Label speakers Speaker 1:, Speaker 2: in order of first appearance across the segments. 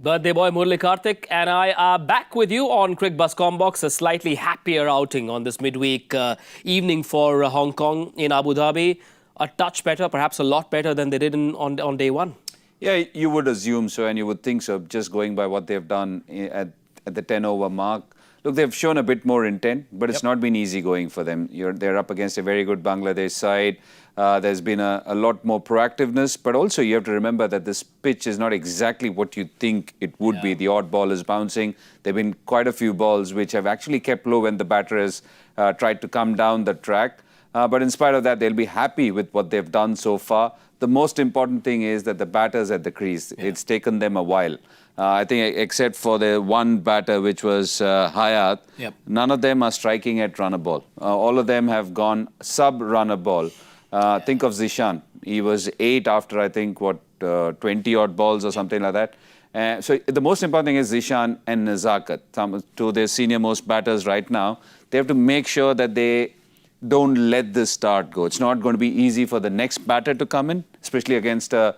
Speaker 1: Birthday boy Murali Kartik and I are back with you on Cricbuzz Comm Box. A slightly happier outing on this midweek evening for Hong Kong in Abu Dhabi. A touch better, perhaps a lot better than they did on day one.
Speaker 2: Yeah, you would assume so, and you would think so, just going by what they've done at the 10-over mark. Look, they've shown a bit more intent, but it's not been easy going for them. They're up against a very good Bangladesh side. There's been a lot more proactiveness, but also you have to remember that this pitch is not exactly what you think it would be. The odd ball is bouncing. There have been quite a few balls which have actually kept low when the batter has tried to come down the track. But in spite of that, they'll be happy with what they've done so far. The most important thing is that the batter's at the crease. It's taken them a while. I think except for the one batter, which was Hayat, none of them are striking at runner ball. All of them have gone sub-runner ball. Think of Zishan. He was 8 after, I think, 20-odd balls or something like that. So the most important thing is Zishan and Nazakat, two of their senior-most batters right now. They have to make sure that they don't let this start go. It's not going to be easy for the next batter to come in, especially against a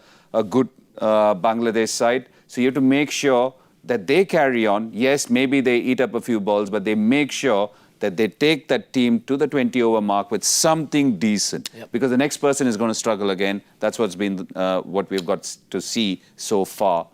Speaker 2: good Bangladesh side. So you have to make sure that they carry on. Yes, maybe they eat up a few balls, but they make sure that they take that team to the 20-over mark with something decent. Because the next person is going to struggle again. That's what's been what we've got to see so far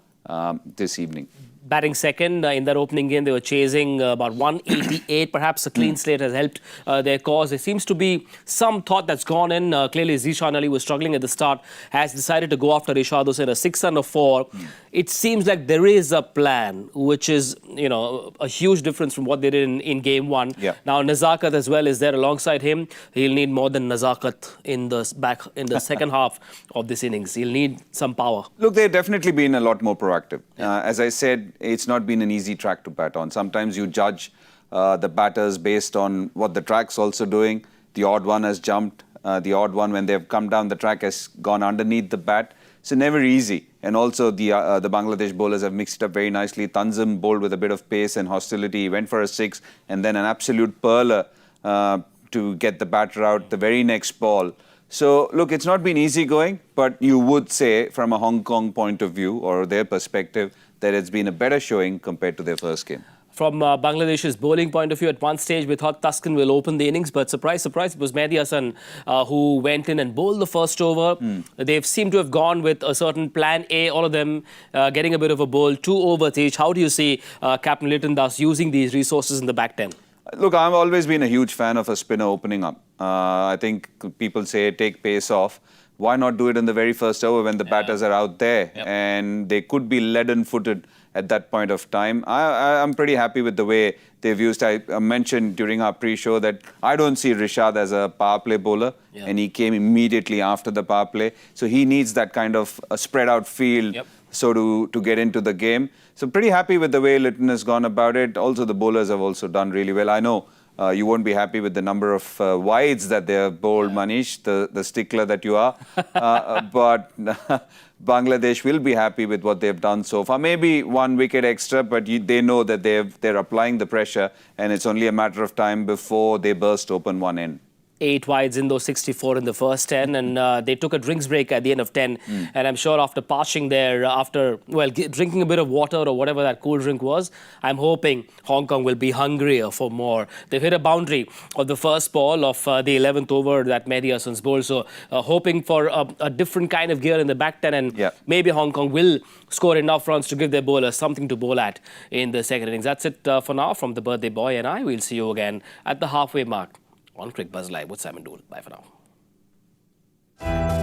Speaker 2: this evening.
Speaker 1: Batting second in their opening game, they were chasing about 188. Perhaps a clean slate has helped their cause. There seems to be some thought that's gone in. Clearly, Zishan Ali was struggling at the start, has decided to go after Rishad Hussain, a 6 under 4. It seems like there is a plan, which is, you know, a huge difference from what they did in game one. Now, Nazakat as well is there alongside him. He'll need more than Nazakat in the second half of this innings. He'll need some power.
Speaker 2: Look, they've definitely been a lot more proactive. As I said, it's not been an easy track to bat on. Sometimes you judge the batters based on what the track's also doing. The odd one has jumped. The odd one, when they've come down the track, has gone underneath the bat. So never easy. And also the Bangladesh bowlers have mixed it up very nicely. Tanzim bowled with a bit of pace and hostility. He went for a 6 and then an absolute pearler to get the batter out the very next ball. So, look, it's not been easy going, but you would say from a Hong Kong point of view or their perspective that it's been a better showing compared to their first game.
Speaker 1: From Bangladesh's bowling point of view, at one stage we thought Tuscan will open the innings, but surprise, surprise, it was Mehdi Hasan who went in and bowled the first over. They've seemed to have gone with a certain plan A, all of them getting a bit of a bowl, 2 overs each. How do you see Captain Litton thus using these resources in the back 10?
Speaker 2: Look, I've always been a huge fan of a spinner opening up. I think people say take pace off. Why not do it in the very first over when the batters are out there and they could be leaden-footed at that point of time? I'm pretty happy with the way they've used. I mentioned during our pre-show that I don't see Rishad as a power play bowler, and he came immediately after the power play. So he needs that kind of a spread-out field to get into the game. So pretty happy with the way Litton has gone about it. Also, the bowlers have also done really well. I know you won't be happy with the number of wides that they have bowled, Manish, the stickler that you are. But Bangladesh will be happy with what they've done so far. Maybe 1 wicket extra, but they know that they're applying the pressure, and it's only a matter of time before they burst open one end.
Speaker 1: 8 wides in those 64 in the first 10, and they took a drinks break at the end of 10. And I'm sure after parching there, after, well, drinking a bit of water or whatever that cool drink was, I'm hoping Hong Kong will be hungrier for more. They've hit a boundary of the first ball of the 11th over that Mehdi Hasan's bowled. So hoping for a different kind of gear in the back 10, and maybe Hong Kong will score enough runs to give their bowlers something to bowl at in the second innings. That's it for now from the birthday boy and I. We'll see you again at the halfway mark on Cricbuzz Live with Simon Dool. Bye for now.